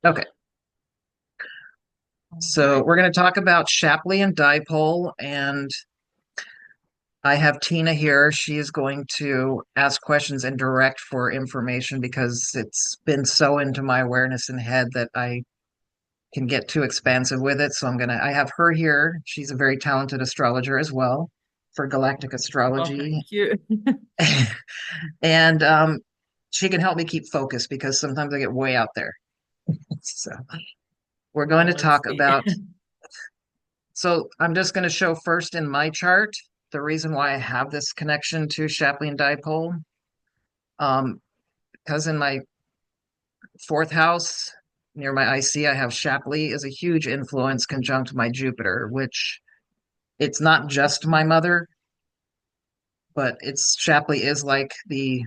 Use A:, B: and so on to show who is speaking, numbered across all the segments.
A: Okay, so we're going to talk about Shapley and dipole, and I have Tiina here. She is going to ask questions and direct for information because it's been so into my awareness and head that I can get too expansive with it. So I have her here. She's a very talented astrologer as well for Galactic
B: Oh,
A: Astrology.
B: thank you.
A: And she can help me keep focused because sometimes I get way out there. So we're going
B: Well,
A: to
B: let's
A: talk
B: see.
A: about. So I'm just going to show first in my chart the reason why I have this connection to Shapley and dipole. Um, because in my fourth house near my IC, I have Shapley is a huge influence conjunct my Jupiter, which it's not just my mother, but it's Shapley is like the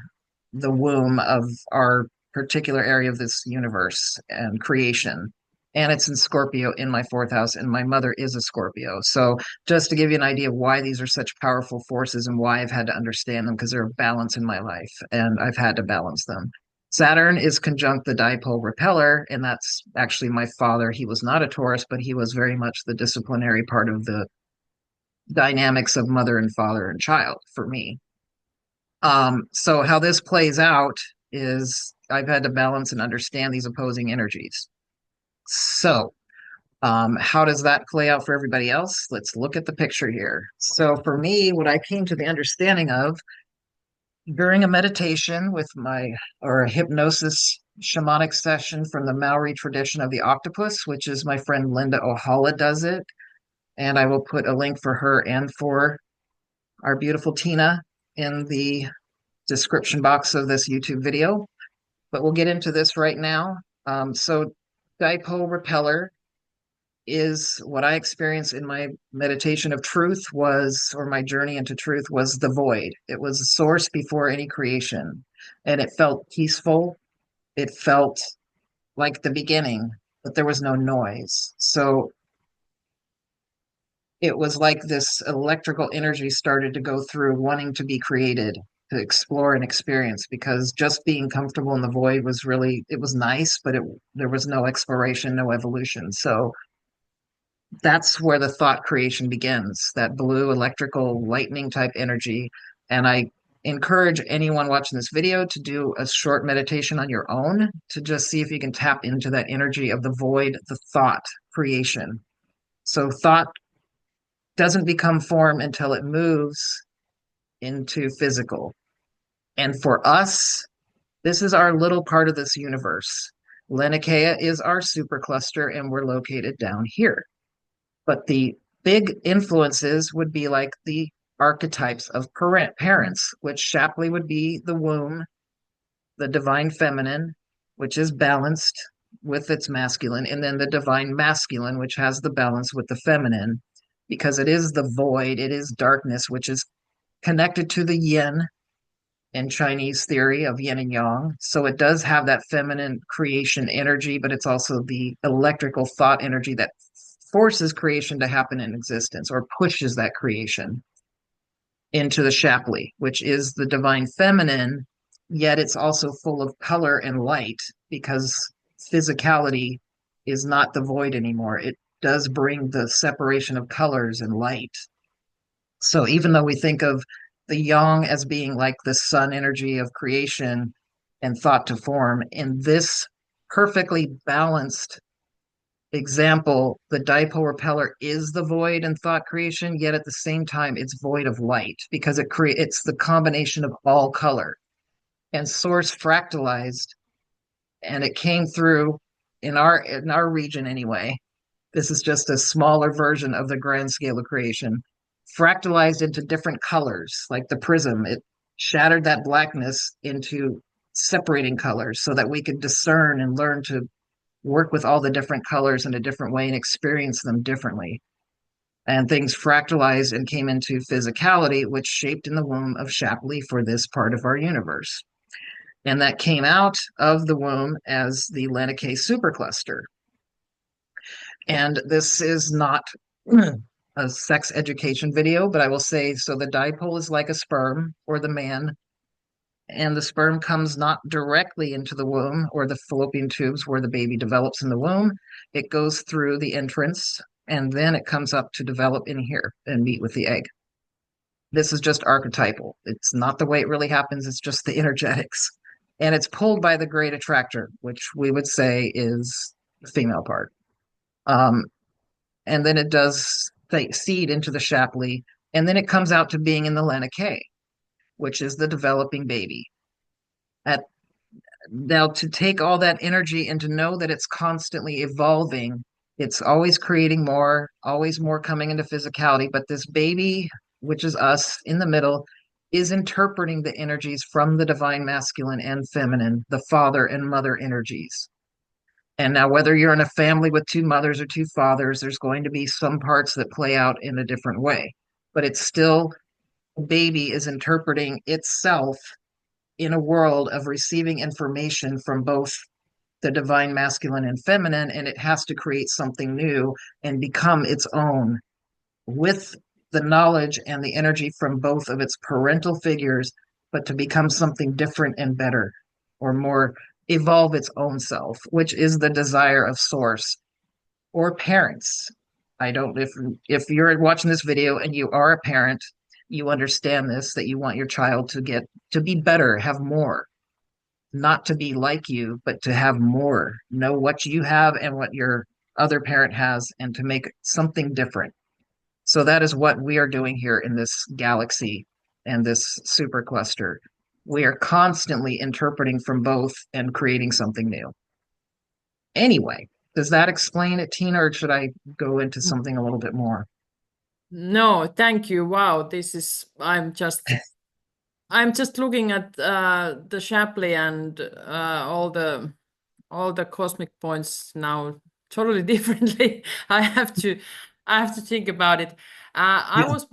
A: womb of our particular area of this universe and creation. And it's in Scorpio in my fourth house, and my mother is a Scorpio. So, just to give you an idea of why these are such powerful forces and why I've had to understand them, because they're a balance in my life, and I've had to balance them. Saturn is conjunct the dipole repeller, and that's actually my father. He was not a Taurus, but he was very much the disciplinary part of the dynamics of mother and father and child for me. So how this plays out is I've had to balance and understand these opposing energies. So, how does that play out for everybody else? Let's look at the picture here. So, for me, what I came to the understanding of during a meditation with my or a hypnosis shamanic session from the Maori tradition of the octopus, which is my friend Linda Ohala does it. And I will put a link for her and for our beautiful Tiina in the description box of this YouTube video. But we'll get into this right now. So, dipole repeller is what I experienced in my meditation of truth was, or my journey into truth was the void. It was a source before any creation, and it felt peaceful. It felt like the beginning, but there was no noise. So it was like this electrical energy started to go through wanting to be created to explore and experience because just being comfortable in the void was really it was nice but there was no exploration, no evolution. So that's where the thought creation begins, that blue electrical lightning type energy. And I encourage anyone watching this video to do a short meditation on your own to just see if you can tap into that energy of the void, the thought creation. So thought doesn't become form until it moves into physical. And for us, this is our little part of this universe. Lenicaea is our supercluster, and we're located down here. But the big influences would be like the archetypes of parents, which Shapley would be the womb, the divine feminine, which is balanced with its masculine, and then the divine masculine, which has the balance with the feminine, because it is the void, it is darkness, which is connected to the yin in Chinese theory of yin and yang. So it does have that feminine creation energy, but it's also the electrical thought energy that forces creation to happen in existence or pushes that creation into the Shapley, which is the divine feminine, yet it's also full of color and light because physicality is not the void anymore. It does bring the separation of colors and light. So even though we think of the yang as being like the sun energy of creation and thought to form, in this perfectly balanced example, the dipole repeller is the void and thought creation, yet at the same time it's void of light because it's the combination of all color and source fractalized, and it came through in our region anyway. This is just a smaller version of the grand scale of creation, fractalized into different colors, like the prism. It shattered that blackness into separating colors so that we could discern and learn to work with all the different colors in a different way and experience them differently. And things fractalized and came into physicality, which shaped in the womb of Shapley for this part of our universe. And that came out of the womb as the Lenicae supercluster. And this is not a sex education video, but I will say so the dipole is like a sperm or the man, and the sperm comes not directly into the womb or the fallopian tubes where the baby develops in the womb. It goes through the entrance and then it comes up to develop in here and meet with the egg. This is just archetypal. It's not the way it really happens, it's just the energetics. And it's pulled by the great attractor, which we would say is the female part. Um, and then it does seed into the Shapley, and then it comes out to being in the Lena K, which is the developing baby. At Now, to take all that energy and to know that it's constantly evolving, it's always creating more, always more coming into physicality. But this baby, which is us in the middle, is interpreting the energies from the divine masculine and feminine, the father and mother energies. And now, whether you're in a family with two mothers or two fathers, there's going to be some parts that play out in a different way. But it's still, the baby is interpreting itself in a world of receiving information from both the divine masculine and feminine, and it has to create something new and become its own with the knowledge and the energy from both of its parental figures, but to become something different and better or more, evolve its own self, which is the desire of source or parents. I don't, if you're watching this video and you are a parent, you understand this, that you want your child to get to be better, have more, not to be like you, but to have more, know what you have and what your other parent has, and to make something different. So that is what we are doing here in this galaxy and this supercluster. We are constantly interpreting from both and creating something new. Anyway, does that explain it, Tiina, or should I go into something a little bit more?
B: No, thank you. Wow, this is I'm just looking at the Shapley and all the cosmic points now totally differently. I have to I have to think about it.
A: Yeah.
B: I was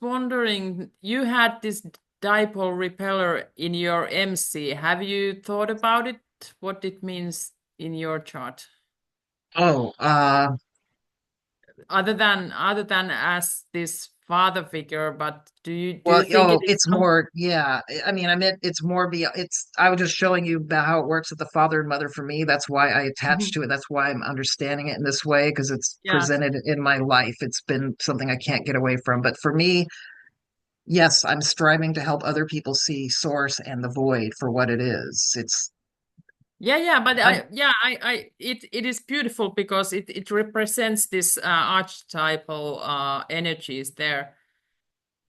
B: wondering, you had this dipole repeller in your MC. Have you thought about it? What it means in your chart?
A: Oh,
B: Other than as this father figure, but do you
A: well,
B: think it is
A: it's more, yeah. I mean, I meant it's more I was just showing you about how it works with the father and mother for me. That's why I attached
B: Mhm.
A: to it. That's why I'm understanding it in this way, because it's
B: Yes.
A: presented in my life. It's been something I can't get away from. But for me, yes, I'm striving to help other people see source and the void for what it is.
B: Yeah, yeah, but
A: I'm,
B: it is beautiful because it represents this archetypal energies there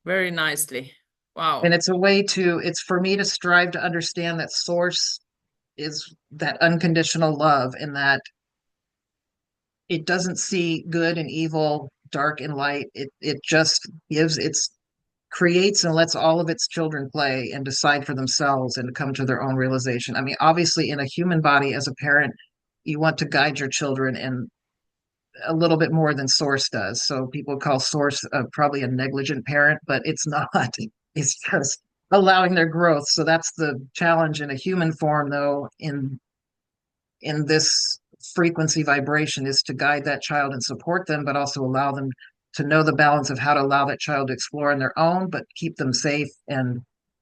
B: very nicely.
A: and
B: Wow.
A: it's a way to, it's for me to strive to understand that source is that unconditional love, and that it doesn't see good and evil, dark and light. It just gives its creates and lets all of its children play and decide for themselves and come to their own realization. I mean, obviously, in a human body, as a parent, you want to guide your children and a little bit more than Source does. So people call Source probably a negligent parent, but it's not. It's just allowing their growth. So that's the challenge in a human form, though, in this frequency vibration, is to guide that child and support them, but also allow them to know the balance of how to allow that child to explore on their own, but keep them safe and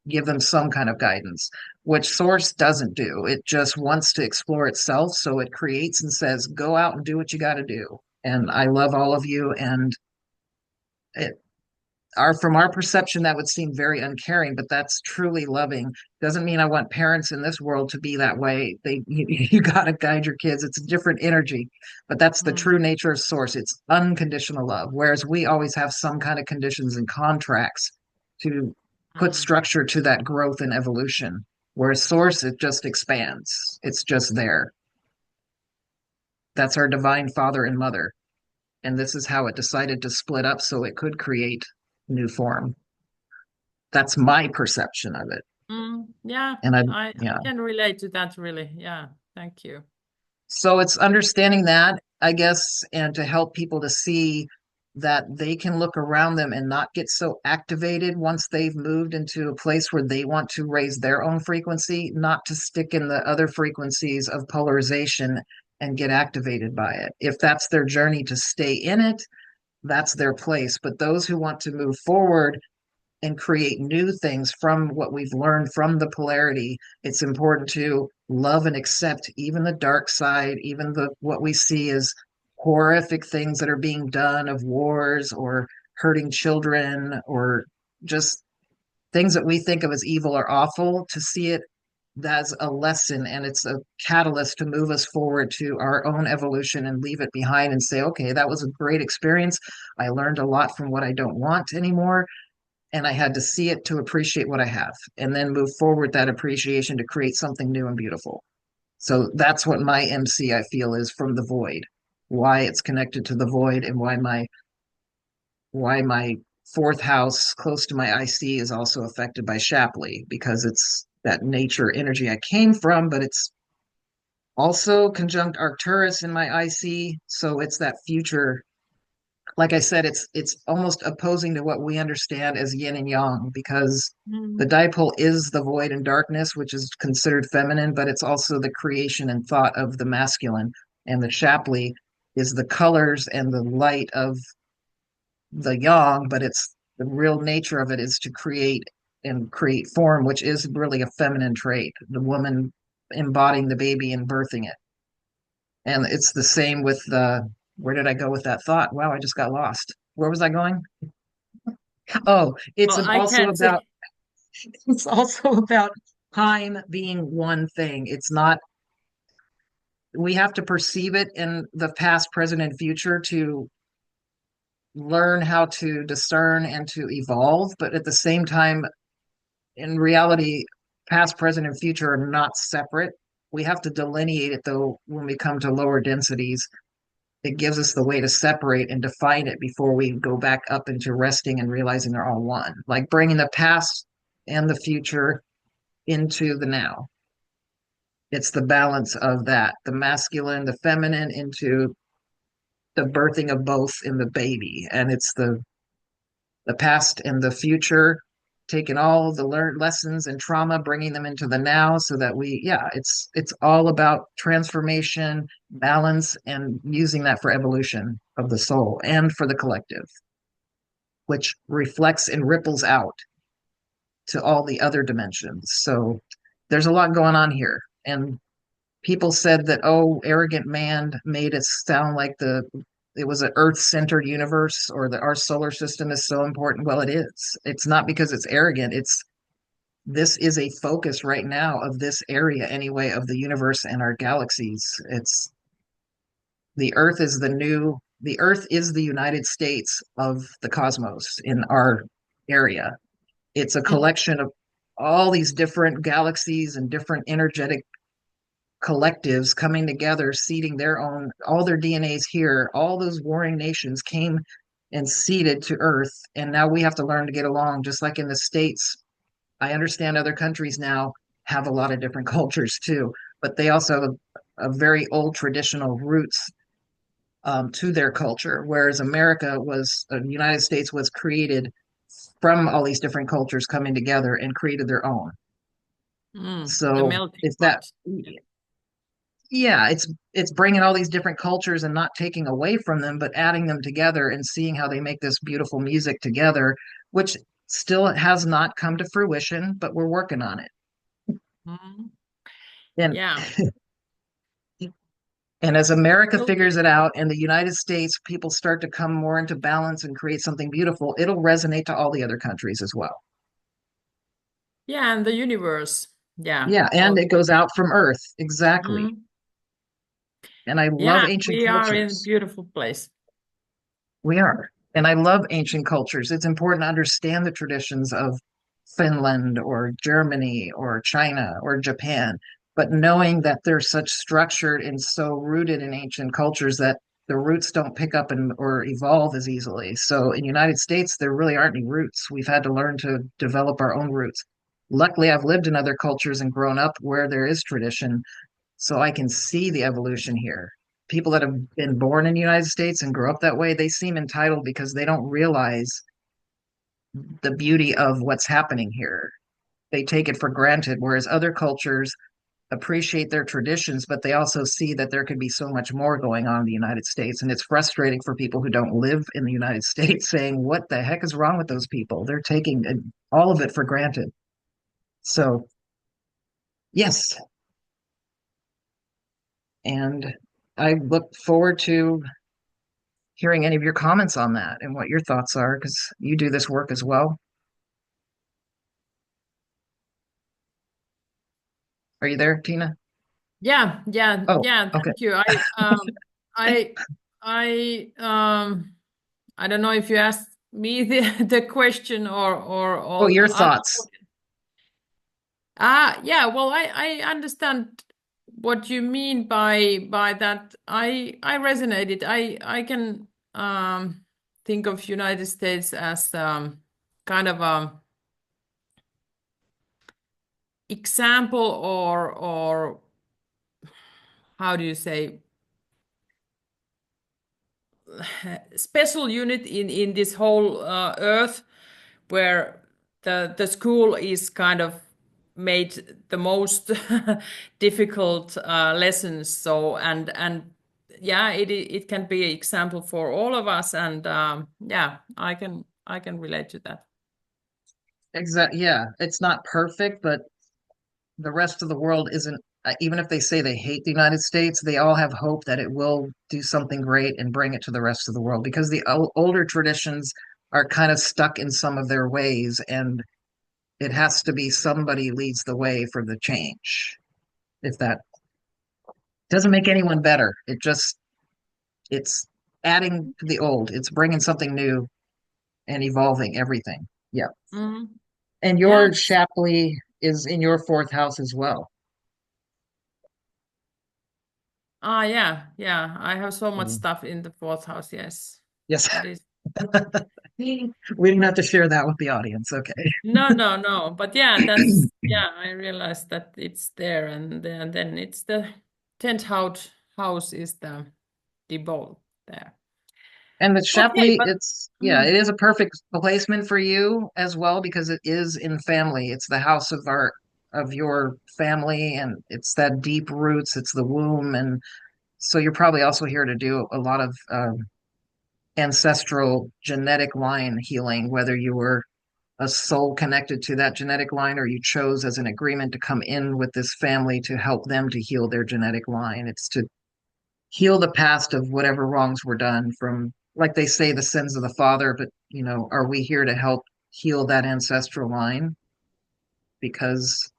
A: give them some kind of guidance, which Source doesn't do. It just wants to explore itself. So it creates and says, go out and do what you got to do. And I love all of you. And it, from our perception, that would seem very uncaring, but that's truly loving. Doesn't mean I want parents in this world to be that way. You got to guide your kids. It's a different energy, but that's the
B: Mm,
A: true nature of Source. It's unconditional love, whereas we always have some kind of conditions and contracts to put
B: mm,
A: structure to that growth and evolution. Whereas Source, it just expands. It's just there. That's our divine father and mother, and this is how it decided to split up so it could create new form. That's my perception of it.
B: yeah,
A: And
B: I
A: yeah.
B: can relate to that really. Yeah, thank you.
A: So it's understanding that, I guess, and to help people to see that they can look around them and not get so activated once they've moved into a place where they want to raise their own frequency, not to stick in the other frequencies of polarization and get activated by it. If that's their journey to stay in it, that's their place. But those who want to move forward and create new things from what we've learned from the polarity. It's important to love and accept even the dark side, even the what we see as horrific things that are being done of wars or hurting children or just things that we think of as evil or awful, to see it as a lesson, and it's a catalyst to move us forward to our own evolution and leave it behind and say, okay, that was a great experience. I learned a lot from what I don't want anymore. And I had to see it to appreciate what I have and then move forward that appreciation to create something new and beautiful. So that's what my MC I feel is from the void, why it's connected to the void, and why my fourth house close to my IC is also affected by Shapley, because it's that nature energy I came from, but it's also conjunct Arcturus in my IC. So it's that future. Like I said, it's almost opposing to what we understand as yin and yang, because the
B: Mm.
A: dipole is the void and darkness, which is considered feminine, but it's also the creation and thought of the masculine. And the Shapley is the colors and the light of the yang, but it's the real nature of it is to create and create form, which is really a feminine trait, the woman embodying the baby and birthing it. And it's the same with the, where did I go with that thought? Wow, I just got lost. Where was I going? Oh,
B: Well, I
A: also
B: can't
A: about
B: say.
A: it's also about time being one thing. It's not, we have to perceive it in the past, present, and future to learn how to discern and to evolve. But at the same time, in reality, past, present, and future are not separate. We have to delineate it though when we come to lower densities. It gives us the way to separate and define it before we go back up into resting and realizing they're all one. Like bringing the past and the future into the now. It's the balance of that, the masculine, the feminine into the birthing of both in the baby. And it's the past and the future, taking all the learned lessons and trauma, bringing them into the now, so that we, yeah, it's all about transformation, balance, and using that for evolution of the soul and for the collective, which reflects and ripples out to all the other dimensions. So there's a lot going on here. And people said that, oh, arrogant man made it sound like it was an earth-centered universe, or that our solar system is so important. Well, it is. It's not because it's arrogant. It's this is a focus right now of this area anyway of the universe and our galaxies. It's the earth is the United States of the cosmos in our area. It's a
B: Mm.
A: collection of all these different galaxies and different energetic collectives coming together, seeding their own, all their DNAs here. All those warring nations came and seeded to Earth. And now we have to learn to get along, just like in the States. I understand other countries now have a lot of different cultures too, but they also have a very old traditional roots to their culture. Whereas the United States was created from all these different cultures coming together and created their own.
B: Mm. The
A: So
B: melting
A: if that,
B: pot. Yeah.
A: yeah, it's bringing all these different cultures and not taking away from them, but adding them together and seeing how they make this beautiful music together, which still has not come to fruition, but we're working on it.
B: Mm.
A: And
B: Yeah.
A: and as America
B: Well,
A: figures it out and the United States people start to come more into balance and create something beautiful, it'll resonate to all the other countries as well.
B: yeah, and the universe. Yeah.
A: Yeah, and
B: All.
A: it goes out from Earth. Exactly.
B: Mm.
A: And I
B: Yeah,
A: love ancient
B: we are in a
A: cultures.
B: beautiful place.
A: We are. And I love ancient cultures. It's important to understand the traditions of Finland or Germany or China or Japan, but knowing that they're such structured and so rooted in ancient cultures that the roots don't pick up and or evolve as easily. So in the United States, there really aren't any roots. We've had to learn to develop our own roots. Luckily, I've lived in other cultures and grown up where there is tradition, so I can see the evolution here. People that have been born in the United States and grow up that way, they seem entitled because they don't realize the beauty of what's happening here. They take it for granted, whereas other cultures appreciate their traditions, but they also see that there could be so much more going on in the United States. And it's frustrating for people who don't live in the United States saying, what the heck is wrong with those people? They're taking all of it for granted. So, yes. And I look forward to hearing any of your comments on that and what your thoughts are, because you do this work as well. Are you there, Tiina?
B: Yeah, yeah,
A: Oh,
B: yeah.
A: okay.
B: Thank you. I, I, I don't know if you asked me the question or
A: Oh,
B: all
A: your
B: other.
A: thoughts.
B: Yeah. Well, I understand what you mean by that. I resonated. I can think of United States as kind of a example or how do you say special unit in this whole earth where the school is kind of made the most difficult lessons. So and yeah, it can be an example for all of us, and yeah, I can relate to that.
A: Exactly. Yeah, it's not perfect, but the rest of the world isn't, even if they say they hate the United States, they all have hope that it will do something great and bring it to the rest of the world because the older traditions are kind of stuck in some of their ways, and it has to be somebody leads the way for the change. If that doesn't make anyone better, it's adding to the old, it's bringing something new and evolving everything. Yeah.
B: Mhm.
A: And
B: Yeah.
A: your Shapley is in your fourth house as well.
B: Yeah, yeah. I have so much
A: So,
B: stuff in the fourth house. Yes,
A: yes.
B: that is.
A: We didn't have to share that with the audience. Okay.
B: No, no, no. But yeah, that's yeah. I realized that it's there, and then it's the tenth house is the Dipole there.
A: And the
B: Okay,
A: Shapley,
B: but
A: it's, yeah,
B: mm,
A: it is a perfect placement for you as well because it is in family. It's the house of your family, and it's that deep roots. It's the womb, and so you're probably also here to do a lot of ancestral genetic line healing, whether you were a soul connected to that genetic line or you chose as an agreement to come in with this family to help them to heal their genetic line. It's to heal the past of whatever wrongs were done from, like they say, the sins of the father, but are we here to help heal that ancestral line? Because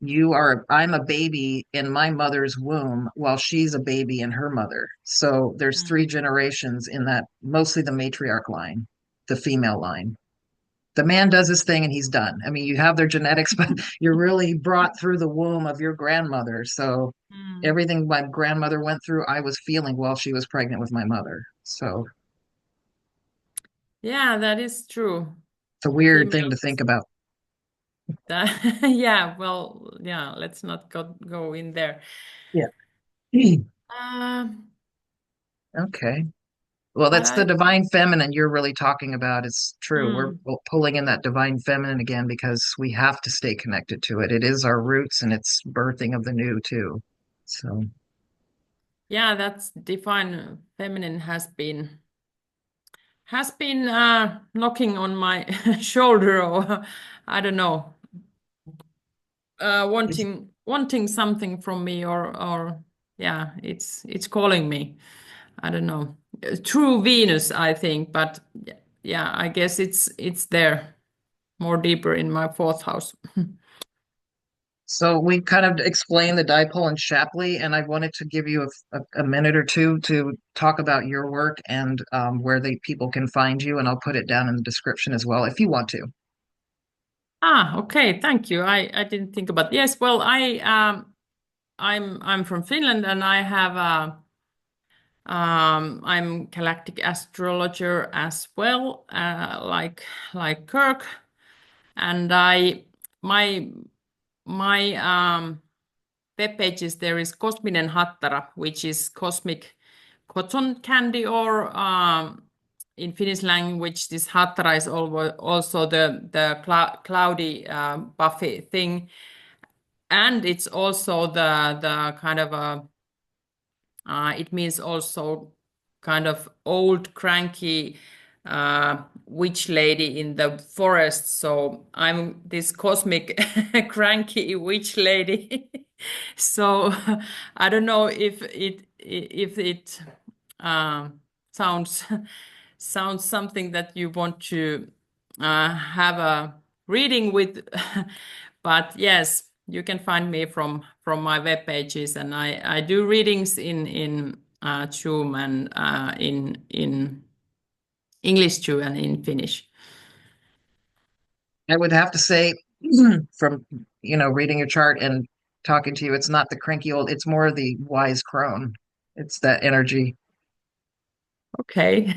A: I'm a baby in my mother's womb while she's a baby in her mother. So there's three
B: mm,
A: generations in that, mostly the matriarch line, the female line. The man does his thing and he's done. I mean, you have their genetics, but you're really brought through the womb of your grandmother. So
B: mm.
A: everything my grandmother went through, I was feeling while she was pregnant with my mother. So
B: Yeah, that is true.
A: it's a weird thing to think
B: Females.
A: about.
B: Yeah. Well, yeah. Let's not go in there.
A: Yeah.
B: Uh,
A: Okay. Well,
B: but
A: that's the
B: I.
A: divine feminine you're really talking about. It's true. We're
B: Mm,
A: pulling in that divine feminine again because we have to stay connected to it. It is our roots and it's birthing of the new too. So,
B: yeah, that's divine feminine has been knocking on my shoulder, or I don't know,
A: is,
B: wanting something from me, or yeah, it's calling me. I don't know. True Venus, I think, but yeah, I guess it's there more deeper in my fourth house.
A: so we kind of explained the dipole and Shapley, and I wanted to give you a minute or two to talk about your work and where people can find you, and I'll put it down in the description as well if you want to.
B: Okay, thank you. I didn't think about. Yes, well, I'm from Finland, and I have I'm galactic astrologer as well, like Kirk, and I my my web pages there is Kosminen Hattara, which is cosmic cotton candy, or in Finnish language, this Hattara is also the cloudy buffy thing. and it's also the kind of a it means also kind of old cranky witch lady in the forest. So I'm this cosmic cranky witch lady. So I don't know if it sounds sounds something that you want to have a reading with. But yes, you can find me from my web pages, and I do readings in Zoom and in English too and in Finnish.
A: I would have to say, from reading your chart and talking to you, it's not the cranky old, it's more the wise crone. It's that energy.
B: Okay.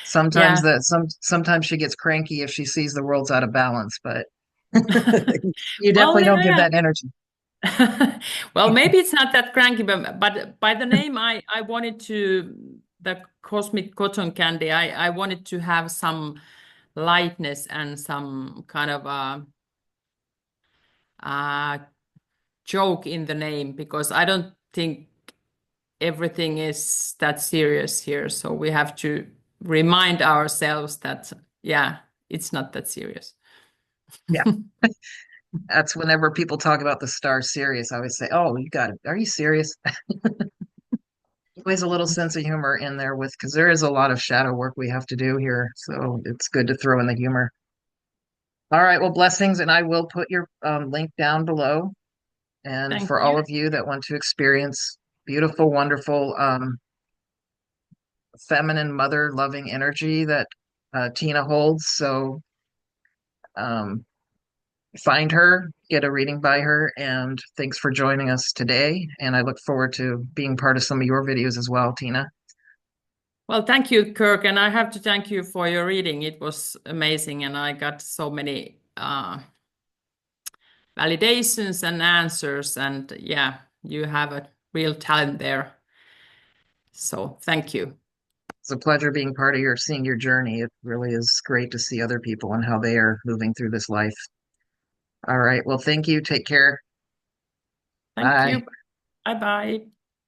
A: Sometimes
B: Yeah.
A: sometimes she gets cranky if she sees the world's out of balance, but you
B: Well,
A: definitely don't give
B: yeah.
A: that energy.
B: Well, maybe it's not that cranky, but by the name, I wanted to the cosmic cotton candy. I wanted to have some lightness and some kind of a joke in the name because I don't think everything is that serious here. So we have to remind ourselves that, yeah, it's not that serious.
A: Yeah, that's whenever people talk about the star Sirius, I always say, "Oh, you got it. Are you serious?" Always a little sense of humor in there with because there is a lot of shadow work we have to do here, so it's good to throw in the humor. All right, well, blessings, and I will put your link down below. And
B: Thank
A: for
B: you.
A: all of you that want to experience beautiful, wonderful, feminine, mother loving energy that Tiina holds, so um, find her, get a reading by her, and thanks for joining us today. And I look forward to being part of some of your videos as well, Tiina.
B: Well, thank you, Kirk, and I have to thank you for your reading. It was amazing, and I got so many validations and answers, and yeah, you have a real talent there. So thank you.
A: It's a pleasure being part of seeing your journey. It really is great to see other people and how they are moving through this life. All right. Well, thank you. Take care.
B: Thank
A: Bye.
B: you. Bye bye.